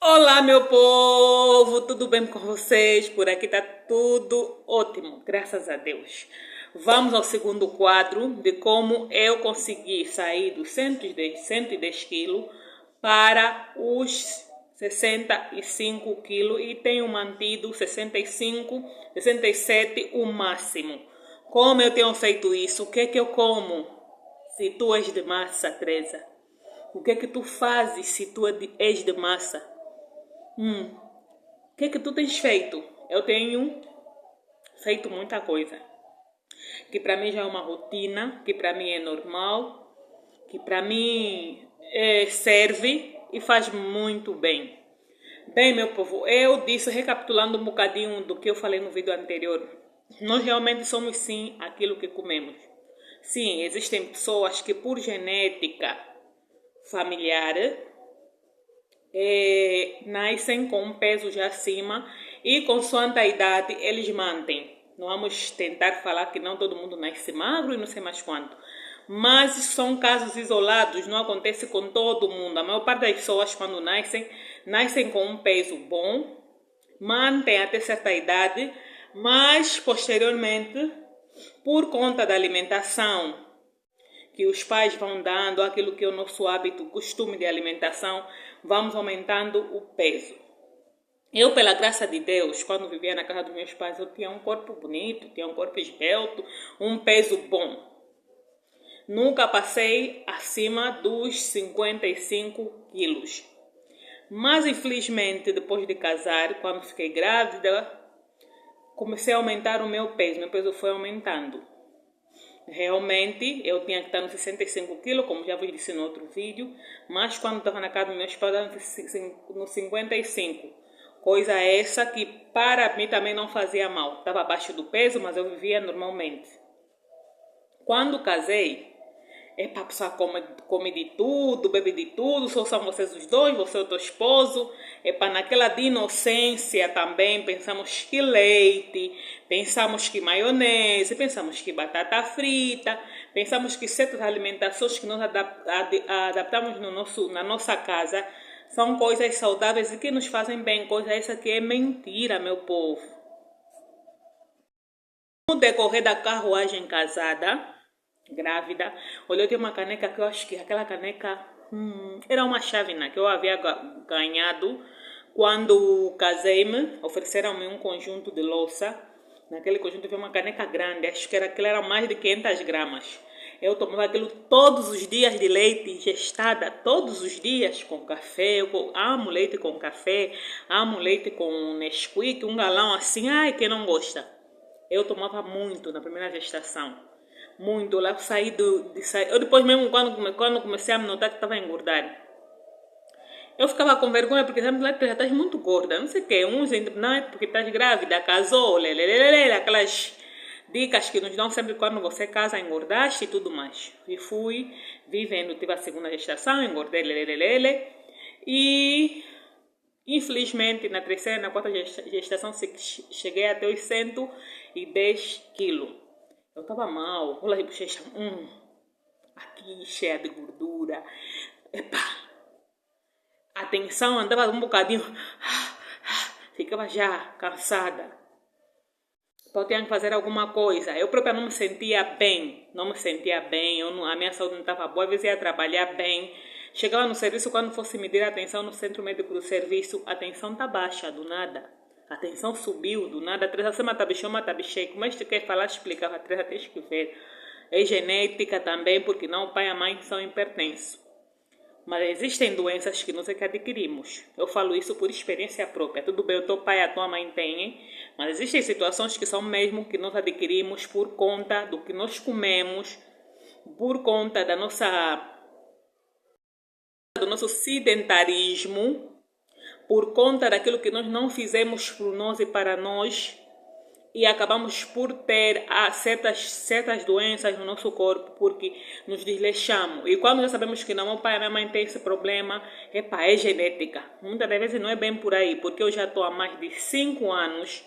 Olá, meu povo, tudo bem com vocês? Por aqui tá tudo ótimo, graças a Deus. Vamos ao segundo quadro de como eu consegui sair dos 110 quilos para os 65 quilos e tenho mantido 65, 67 o máximo. Como eu tenho feito isso? O que é que eu como? Se tu és de massa, Teresa. O que é que tu fazes se tu és de massa? O que é que tu tens feito? Eu tenho feito muita coisa. Que para mim já é uma rotina, que para mim é normal, que para mim serve e faz muito bem. Bem, meu povo, eu disse, recapitulando um bocadinho do que eu falei no vídeo anterior, nós realmente somos sim aquilo que comemos. Sim, existem pessoas que por genética familiar nascem com um peso já acima e consoante a idade eles mantêm. Não vamos tentar falar que não todo mundo nasce magro e não sei mais quanto. Mas são casos isolados, não acontece com todo mundo. A maior parte das pessoas quando nascem com um peso bom, mantêm até certa idade, mas posteriormente, por conta da alimentação que os pais vão dando, aquilo que é o nosso hábito, costume de alimentação, vamos aumentando o peso. Eu, pela graça de Deus, quando vivia na casa dos meus pais, eu tinha um corpo bonito, tinha um corpo esbelto, um peso bom. Nunca passei acima dos 55 quilos. Mas, infelizmente, depois de casar, quando fiquei grávida, comecei a aumentar o meu peso foi aumentando. Realmente, eu tinha que estar nos 65 quilos, como já vos disse no outro vídeo, mas quando estava na casa dos meus pais, nos 55. Coisa essa que para mim também não fazia mal. Estava abaixo do peso, mas eu vivia normalmente. Quando casei, a pessoa come de tudo, bebe de tudo, só são vocês os dois, você e o teu esposo. Naquela de inocência também, pensamos que leite, pensamos que maionese, pensamos que batata frita, pensamos que certas alimentações que nós adaptamos na nossa casa são coisas saudáveis e que nos fazem bem, coisa essa que é mentira, meu povo. No decorrer da carruagem casada, grávida, olha, eu tenho uma caneca que eu acho que aquela caneca era uma chávena que eu havia ganhado quando casei-me. Ofereceram-me um conjunto de louça. Naquele conjunto havia uma caneca grande, acho que aquilo era mais de 500 gramas. Eu tomava aquilo todos os dias de leite, gestada, todos os dias com café. Eu amo leite com café, amo leite com Nesquik, um galão assim, ai, quem não gosta. Eu tomava muito na primeira gestação. Muito. Lá saí eu depois mesmo, quando comecei a me notar que estava a engordar, eu ficava com vergonha, porque já estás muito gorda, não sei o que. Uns não é porque estás grávida, casou, aquelas dicas que nos dão sempre quando você casa, engordaste e tudo mais. E fui vivendo, tive a segunda gestação, engordei, e infelizmente na terceira e na quarta gestação cheguei até os 110 quilos. Eu estava mal, rola de bochecha, aqui cheia de gordura. A tensão andava um bocadinho, ficava já cansada. Então eu tinha que fazer alguma coisa. Eu própria não me sentia bem, a minha saúde não estava boa, às vezes ia trabalhar bem. Chegava no serviço, quando fosse medir a atenção no centro médico do serviço, a tensão está baixa, do nada. A tensão subiu, do nada. A Teresa se matabichou, matabichei. Como é que tu quer falar? Explicava. A Teresa tens que ver. É genética também, porque não o pai e a mãe são hipertensos. Mas existem doenças que nós é que adquirimos. Eu falo isso por experiência própria. Tudo bem, o teu pai e a tua mãe têm, mas existem situações que são mesmo que nós adquirimos por conta do que nós comemos, por conta do nosso sedentarismo, por conta daquilo que nós não fizemos por nós e para nós, e acabamos por ter certas doenças no nosso corpo porque nos desleixamos. E quando já sabemos que não, meu pai e minha mãe têm esse problema, é genética. Muitas das vezes não é bem por aí, porque eu já estou há mais de 5 anos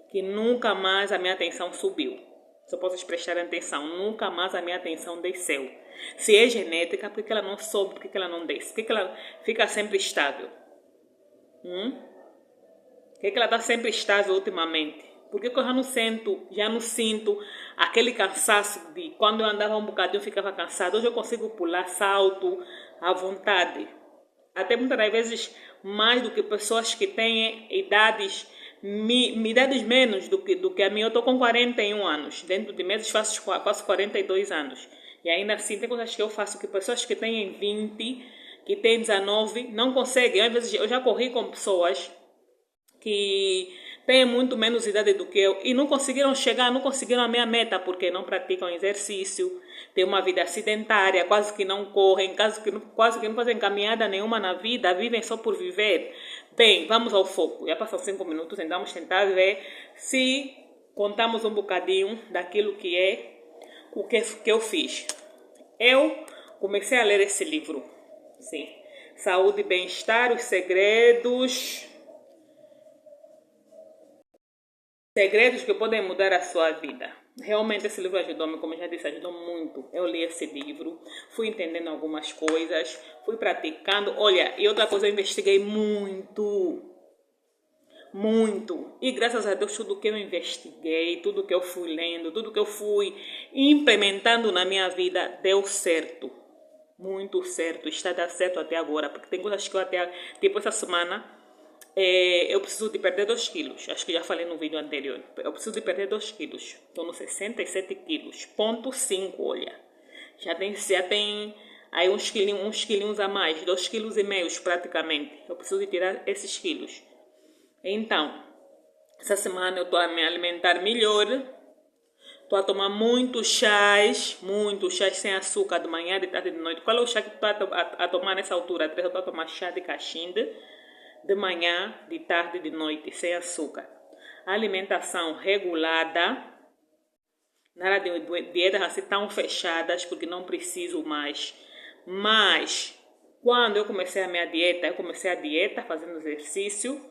que nunca mais a minha atenção subiu. Se vocês prestarem atenção, nunca mais a minha atenção desceu. Se é genética, por que ela não sobe, por que ela não desce? Por que ela fica sempre estável? Por que ela está sempre estável ultimamente? Por que eu já não sinto aquele cansaço de quando eu andava um bocadinho eu ficava cansado. Hoje eu consigo pular salto à vontade. Até muitas das vezes mais do que pessoas que têm idades menos do que a minha. Eu estou com 41 anos. Dentro de meses faço 42 anos. E ainda assim tem coisas que eu faço que pessoas que têm 20, que têm 19, não conseguem. Às vezes eu já corri com pessoas que têm muito menos idade do que eu e não conseguiram chegar, não conseguiram a minha meta porque não praticam exercício, têm uma vida sedentária, quase que não correm, quase que não fazem caminhada nenhuma na vida, vivem só por viver. Bem, vamos ao foco. Já passam 5 minutos, então vamos tentar ver se contamos um bocadinho daquilo que é o que eu fiz. Eu comecei a ler esse livro, sim, Saúde e Bem-Estar, os Segredos que podem mudar a sua vida. Realmente esse livro ajudou-me, como eu já disse, ajudou muito. Eu li esse livro, fui entendendo algumas coisas, fui praticando. Olha, e outra coisa, eu investiguei muito. E graças a Deus, tudo que eu investiguei, tudo que eu fui lendo, tudo que eu fui implementando na minha vida, deu certo. Muito certo, está dando certo até agora. Porque tem coisas que eu tipo essa semana, eu preciso de perder 2 quilos. Acho que já falei no vídeo anterior. Eu preciso de perder 2 quilos. Estou nos 67 quilos. Ponto 5, olha. Já tem aí uns quilinhos a mais. 2,5 quilos praticamente. Eu preciso de tirar esses quilos. Então, essa semana eu estou a me alimentar melhor. Estou a tomar muitos chás sem açúcar de manhã, de tarde e de noite. Qual é o chá que tu estou a tomar nessa altura? Eu estou a tomar chá de cachimbo de manhã, de tarde e de noite, sem açúcar. Alimentação regulada, nada de dietas assim tão fechadas, porque não preciso mais. Mas, quando eu comecei a minha dieta, fazendo exercício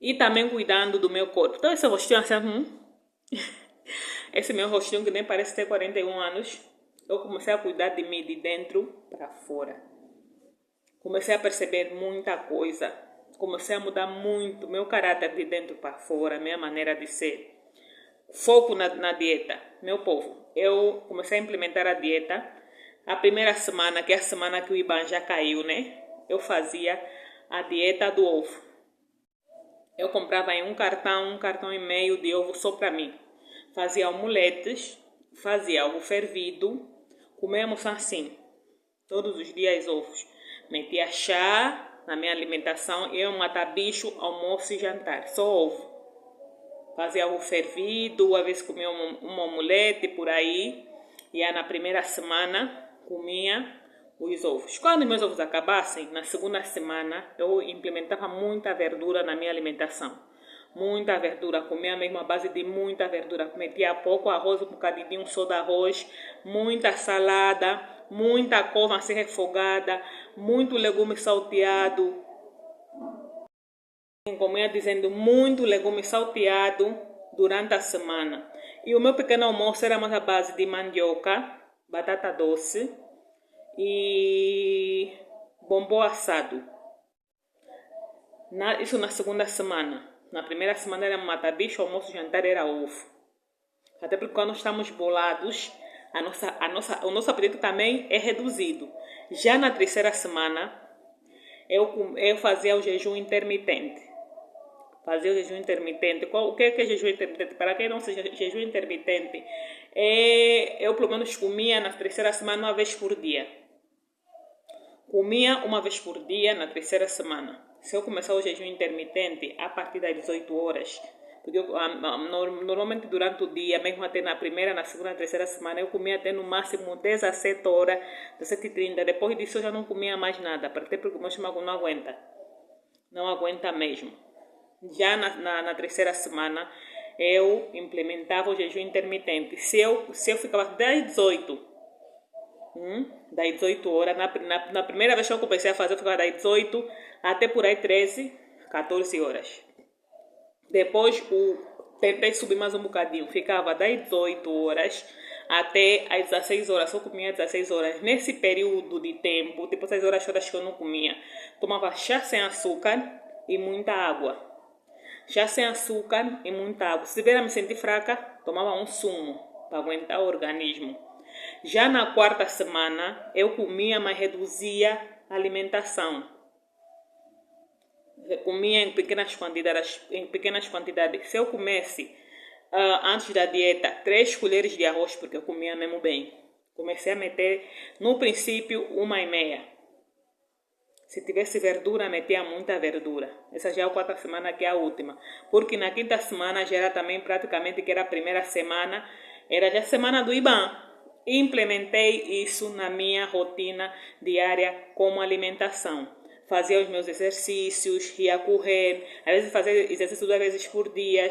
e também cuidando do meu corpo. Então, esse rostinho assim, esse meu rostinho que nem parece ter 41 anos, eu comecei a cuidar de mim de dentro para fora. Comecei a perceber muita coisa. Comecei a mudar muito meu caráter de dentro para fora, minha maneira de ser. Foco na dieta. Meu povo, eu comecei a implementar a dieta. A primeira semana, que é a semana que o IBAN já caiu, né? Eu fazia a dieta do ovo. Eu comprava em um cartão e meio de ovo só para mim. Fazia omeletes, fazia ovo fervido. Comemos assim, todos os dias ovos. Metia chá na minha alimentação, eu matar bicho, almoço e jantar, só ovo. Fazia ovo fervido, às vezes comia uma omelete por aí. E aí na primeira semana comia os ovos. Quando meus ovos acabassem, na segunda semana eu implementava muita verdura na minha alimentação. Muita verdura, comia mesmo a base de muita verdura. Metia pouco arroz, um bocadinho só de arroz, muita salada, muita couve assim refogada, muito legume salteado. Como eu ia dizendo, muito legume salteado durante a semana. E o meu pequeno almoço era mais a base de mandioca, batata doce e bombom assado. Isso na segunda semana. Na primeira semana era matar bicho, almoço e jantar era ovo. Até porque quando estamos bolados, o nosso apetite também é reduzido. Já na terceira semana, eu fazia o jejum intermitente. O que é jejum intermitente? Para quem não seja jejum intermitente, eu pelo menos comia na terceira semana uma vez por dia. Comia uma vez por dia na terceira semana. Se eu começar o jejum intermitente a partir das 18 horas, porque normalmente durante o dia, mesmo até na primeira, na segunda, na terceira semana, eu comia até no máximo 17 horas, 17h30. Depois disso eu já não comia mais nada, até porque o meu estômago não aguenta. Não aguenta mesmo. Já na terceira semana, eu implementava o jejum intermitente. Se eu ficava das 18 horas, na primeira vez que eu comecei a fazer, eu ficava das 18 até por aí 13, 14 horas. Depois tentei subir mais um bocadinho, ficava das 18 horas até as 16 horas, só comia 16 horas. Nesse período de tempo, tipo 6 horas todas que eu não comia, tomava chá sem açúcar, e muita água. Já sem açúcar e muita água. Se tiver a me sentir fraca, tomava um sumo para aguentar o organismo. Já na quarta semana, eu comia, mas reduzia a alimentação. Eu comia em pequenas quantidades. Se eu comesse antes da dieta 3 colheres de arroz, porque eu comia mesmo bem, comecei a meter no princípio 1,5. Se tivesse verdura, metia muita verdura. Essa já é a quarta semana, que é a última. Porque na quinta semana já era também praticamente, que era a primeira semana, era já a semana do IBAN. Implementei isso na minha rotina diária como alimentação. Fazia os meus exercícios, ia correr, às vezes fazia exercício 2 vezes por dia,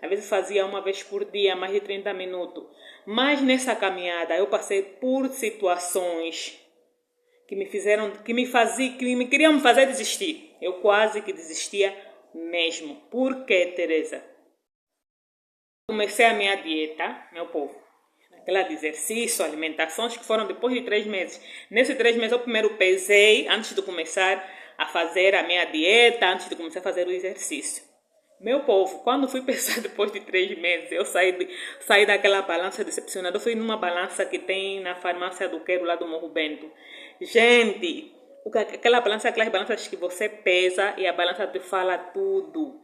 às vezes fazia 1 vez por dia, mais de 30 minutos. Mas nessa caminhada eu passei por situações que me queriam me fazer desistir. Eu quase que desistia mesmo. Por quê, Teresa? Comecei a minha dieta, meu povo, aquela de exercício, alimentações que foram depois de 3 meses. Nesses 3 meses eu primeiro pesei, antes de começar a fazer a minha dieta, antes de começar a fazer o exercício. Meu povo, quando fui pesar depois de 3 meses, eu saí daquela balança decepcionada. Eu fui numa balança que tem na farmácia do Quero, lá do Morro Bento. Gente, aquelas balanças que você pesa e a balança te fala tudo.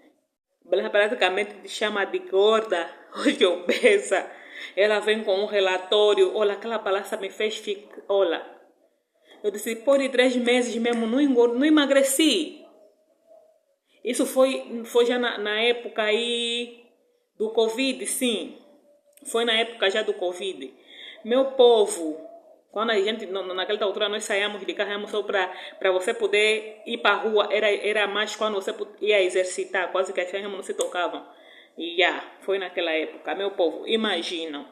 A balança praticamente te chama de gorda ou de obesa. Ela vem com um relatório. Olha, aquela balança me fez ficar. Olha, eu disse, depois de 3 meses mesmo, não emagreci. Isso foi já na época aí do Covid, sim. Foi na época já do Covid. Meu povo, quando a gente, naquela altura, nós saíamos de carro só para você poder ir para a rua, era mais quando você ia exercitar, quase que as pessoas não se tocavam. E foi naquela época. Meu povo, imaginam.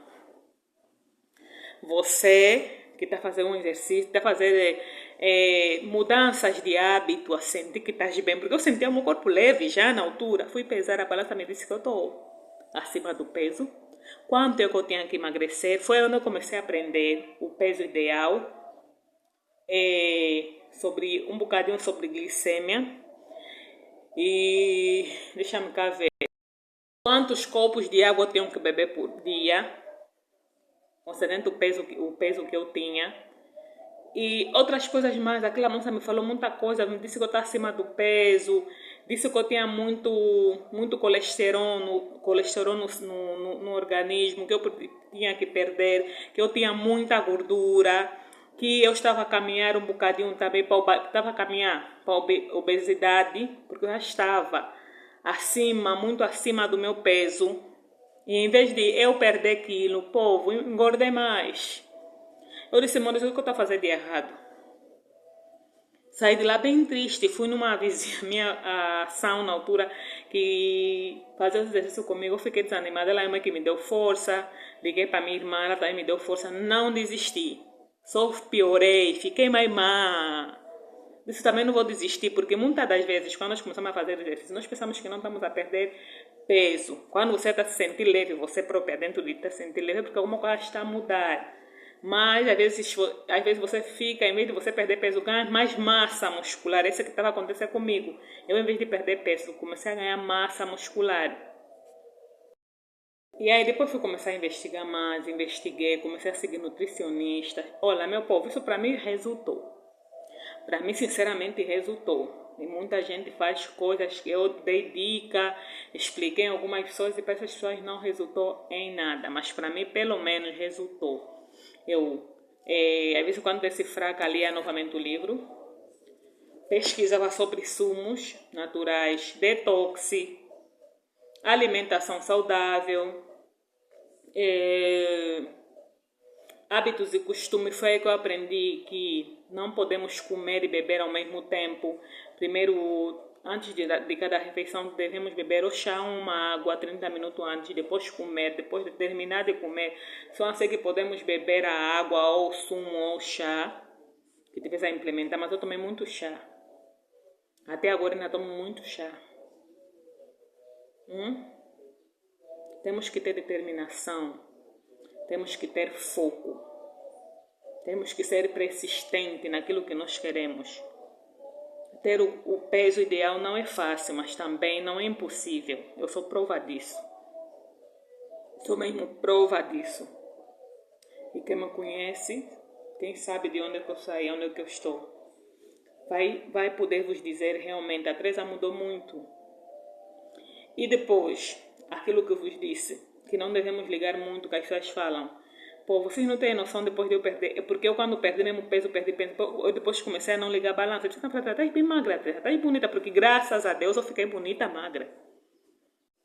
Você que está fazendo um exercício, está fazendo mudanças de hábito, a sentir que estás bem, porque eu sentia o meu corpo leve já na altura. Fui pesar, a balança me disse que eu estou acima do peso. Quanto é que eu tinha que emagrecer? Foi onde eu comecei a aprender o peso ideal, sobre um bocadinho sobre glicemia. E deixa-me cá ver quantos copos de água eu tenho que beber por dia, considerando o peso que eu tinha. E outras coisas mais. Aquela moça me falou muita coisa, me disse que eu estava acima do peso, disse que eu tinha muito colesterol no organismo, que eu tinha que perder, que eu tinha muita gordura, que eu estava a caminhar um bocadinho também para obesidade, porque eu já estava muito acima do meu peso. E em vez de eu perder quilo, povo, engordei mais. Eu disse, Maurício, o que eu estou fazendo de errado? Saí de lá bem triste. Fui numa vizinha minha, a ação na altura, que fazia exercício comigo. Eu fiquei desanimada. Ela é uma que me deu força. Liguei para minha irmã, ela também me deu força. Não desisti. Só piorei. Fiquei mais má. Disse, também não vou desistir, porque muitas das vezes, quando nós começamos a fazer exercício, nós pensamos que não estamos a perder peso. Quando você está se sentindo leve, você própria dentro de está se sentindo leve, porque alguma coisa está a mudar. Mas às vezes você fica, em vez de você perder peso, ganha mais massa muscular. Isso que estava acontecendo comigo. Eu, em vez de perder peso, comecei a ganhar massa muscular. E aí depois fui começar a investigar mais, comecei a seguir nutricionista. Olha, meu povo, isso para mim resultou. Para mim, sinceramente, resultou. E muita gente faz coisas que eu dei dica, expliquei a algumas pessoas e para essas pessoas não resultou em nada. Mas para mim, pelo menos, resultou. Eu, às vezes, quando decifrar, lia novamente o livro, pesquisava sobre sumos naturais, detox, alimentação saudável, hábitos e costumes. Foi aí que eu aprendi que não podemos comer e beber ao mesmo tempo. Primeiro, antes de cada refeição, devemos beber ou chá, uma água 30 minutos antes, depois comer. Depois de terminar de comer, só assim que podemos beber a água ou sumo ou chá, que devemos implementar. Mas eu tomei muito chá. Até agora ainda tomo muito chá. Temos que ter determinação. Temos que ter foco. Temos que ser persistente naquilo que nós queremos. Ter o peso ideal não é fácil, mas também não é impossível. Eu sou prova disso. Sou mesmo prova disso. E quem me conhece, quem sabe de onde é que eu saí, onde é que eu estou, vai poder vos dizer realmente, a Teresa mudou muito. E depois, aquilo que eu vos disse, que não devemos ligar muito que as pessoas falam. Pô, vocês não têm noção depois de eu perder. É porque eu quando perdi mesmo peso, eu depois comecei a não ligar a balança. Eu disse, não, tá bem magra, tá bonita, porque graças a Deus eu fiquei bonita, magra.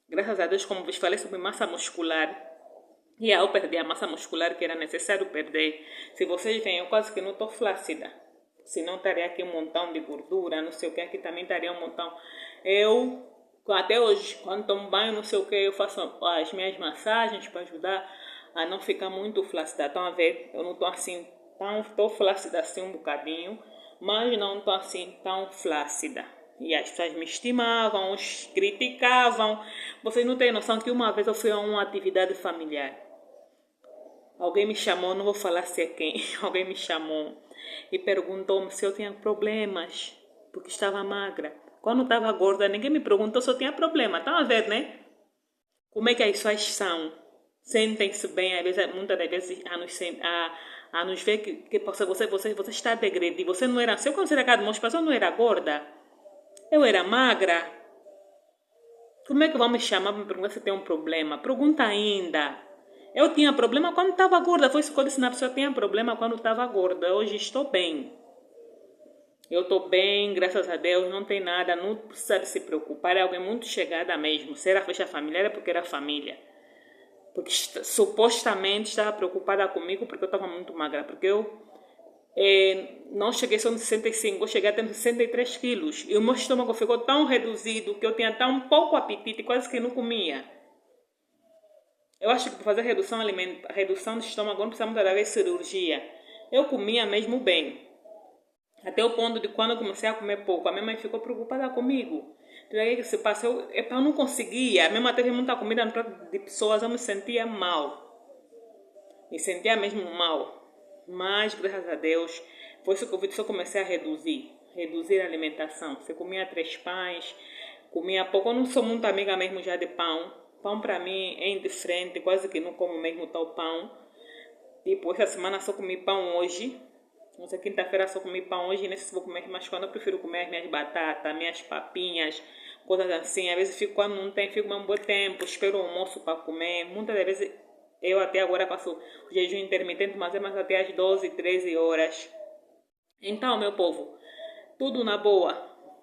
Graças a Deus, como vos falei sobre massa muscular, e eu perdi a massa muscular que era necessário perder. Se vocês veem, eu quase que não estou flácida. Se não estaria aqui um montão de gordura, não sei o que, aqui também estaria um montão. Eu, até hoje, quando tomo banho, não sei o que, eu faço as minhas massagens para ajudar a não ficar muito flácida. Estão a ver? Eu não estou assim, estou flácida assim um bocadinho, mas não estou assim tão flácida. E as pessoas me estimavam, criticavam. Vocês não têm noção que uma vez eu fui a uma atividade familiar. Alguém me chamou, não vou falar se é quem, alguém me chamou e perguntou-me se eu tinha problemas, porque estava magra. Quando estava gorda, ninguém me perguntou se eu tinha problema. Estão a ver, né? Como é que as pessoas são? Sentem-se bem, às vezes, muitas das vezes, a nos ver que você está a degredir. Você não era, se eu considerar que meus pais, eu não era gorda, eu era magra. Como é que vão me chamar para me perguntar se tem um problema? Pergunta ainda. Eu tinha problema quando estava gorda. Foi isso que eu disse na pessoa. Eu tinha problema quando estava gorda. Hoje estou bem. Eu estou bem, graças a Deus. Não tem nada. Não precisa de se preocupar. É alguém muito chegada mesmo. Se era festa familiar é porque era família. Porque supostamente estava preocupada comigo porque eu estava muito magra. Porque eu não cheguei só nos 65. Eu cheguei até nos 63 quilos. E o meu estômago ficou tão reduzido que eu tinha tão pouco apetite. Quase que não comia. Eu acho que para fazer redução de estômago não precisa muitas vezes de cirurgia. Eu comia mesmo bem. Até o ponto de quando eu comecei a comer pouco, a minha mãe ficou preocupada comigo. Daí que se passou, eu não conseguia. Mesmo teve muita comida no prato de pessoas, eu me sentia mal. Me sentia mesmo mal. Mas, graças a Deus, foi isso que eu comecei a reduzir. Reduzir a alimentação. Você comia 3 pães, comia pouco. Eu não sou muito amiga mesmo já de pão. Pão para mim é indiferente, quase que não como mesmo tal pão. Tipo, essa semana só comi pão hoje. Essa quinta-feira só comi pão hoje, nem sei se vou comer, mas quando eu prefiro comer as minhas batatas, minhas papinhas, coisas assim. Às vezes quando não tem, fico um bom tempo, espero o almoço para comer. Muitas das vezes eu até agora faço o jejum intermitente, mas é mais até às 12, 13 horas. Então, meu povo, tudo na boa,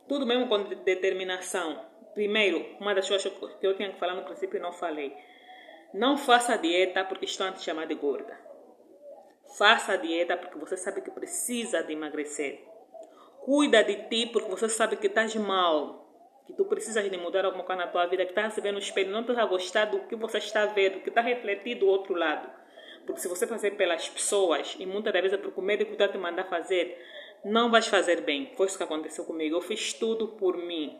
tudo mesmo com determinação. Primeiro, uma das coisas que eu tinha que falar no princípio e não falei. Não faça dieta porque estão a te chamar de gorda. Faça dieta porque você sabe que precisa de emagrecer. Cuida de ti porque você sabe que estás mal. Que tu precisas de mudar alguma coisa na tua vida. Que estás a se ver no espelho, não estás a gostar do que você está vendo. Que está refletido do outro lado. Porque se você fazer pelas pessoas, e muitas das vezes é porque o médico está te mandar fazer, não vais fazer bem. Foi isso que aconteceu comigo. Eu fiz tudo por mim.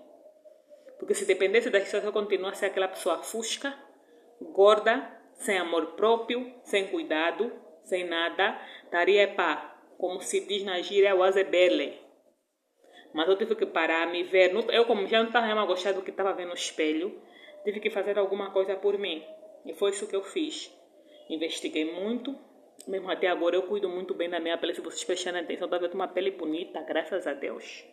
Porque se dependesse das pessoas, eu continuasse aquela pessoa fusca, gorda, sem amor próprio, sem cuidado, sem nada, estaria, como se diz na gíria, wazebele. Mas eu tive que parar, me ver. Eu, como já não estava mais gostando do que estava vendo no espelho, tive que fazer alguma coisa por mim. E foi isso que eu fiz. Investiguei muito. Mesmo até agora eu cuido muito bem da minha pele. Se vocês prestarem atenção, eu tenho uma pele bonita, graças a Deus.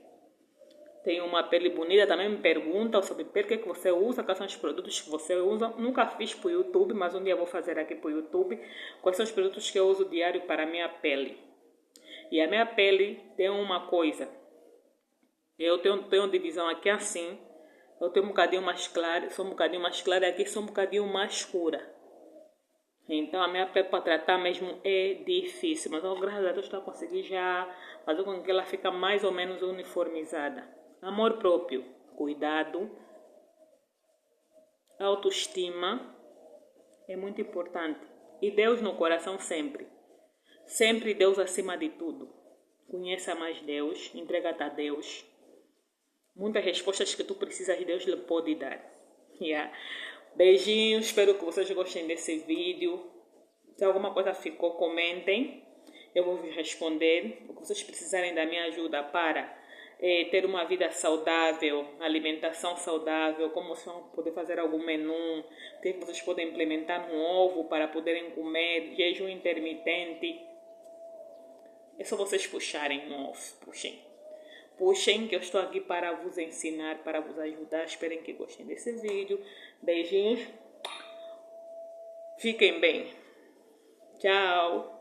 Tenho uma pele bonita, também me perguntam sobre por que você usa, quais são os produtos que você usa. Nunca fiz para o YouTube, mas um dia vou fazer aqui para o YouTube. Quais são os produtos que eu uso diário para a minha pele. E a minha pele tem uma coisa. Eu tenho divisão aqui assim. Eu tenho um bocadinho mais clara, sou um bocadinho mais clara, e aqui sou um bocadinho mais escura. Então a minha pele para tratar mesmo é difícil. Mas eu, graças a Deus, estou a conseguir já fazer com que ela fique mais ou menos uniformizada. Amor próprio, cuidado, autoestima é muito importante. E Deus no coração sempre. Sempre Deus acima de tudo. Conheça mais Deus, entrega-te a Deus. Muitas respostas que tu precisas, Deus lhe pode dar. Yeah. Beijinhos, espero que vocês gostem desse vídeo. Se alguma coisa ficou, comentem. Eu vou responder. O que vocês precisarem da minha ajuda para ter uma vida saudável, alimentação saudável, como vocês vão poder fazer algum menu, o que vocês podem implementar no ovo para poderem comer, jejum intermitente. É só vocês puxarem no off, puxem. Puxem, que eu estou aqui para vos ensinar, para vos ajudar. Esperem que gostem desse vídeo. Beijinhos. Fiquem bem. Tchau.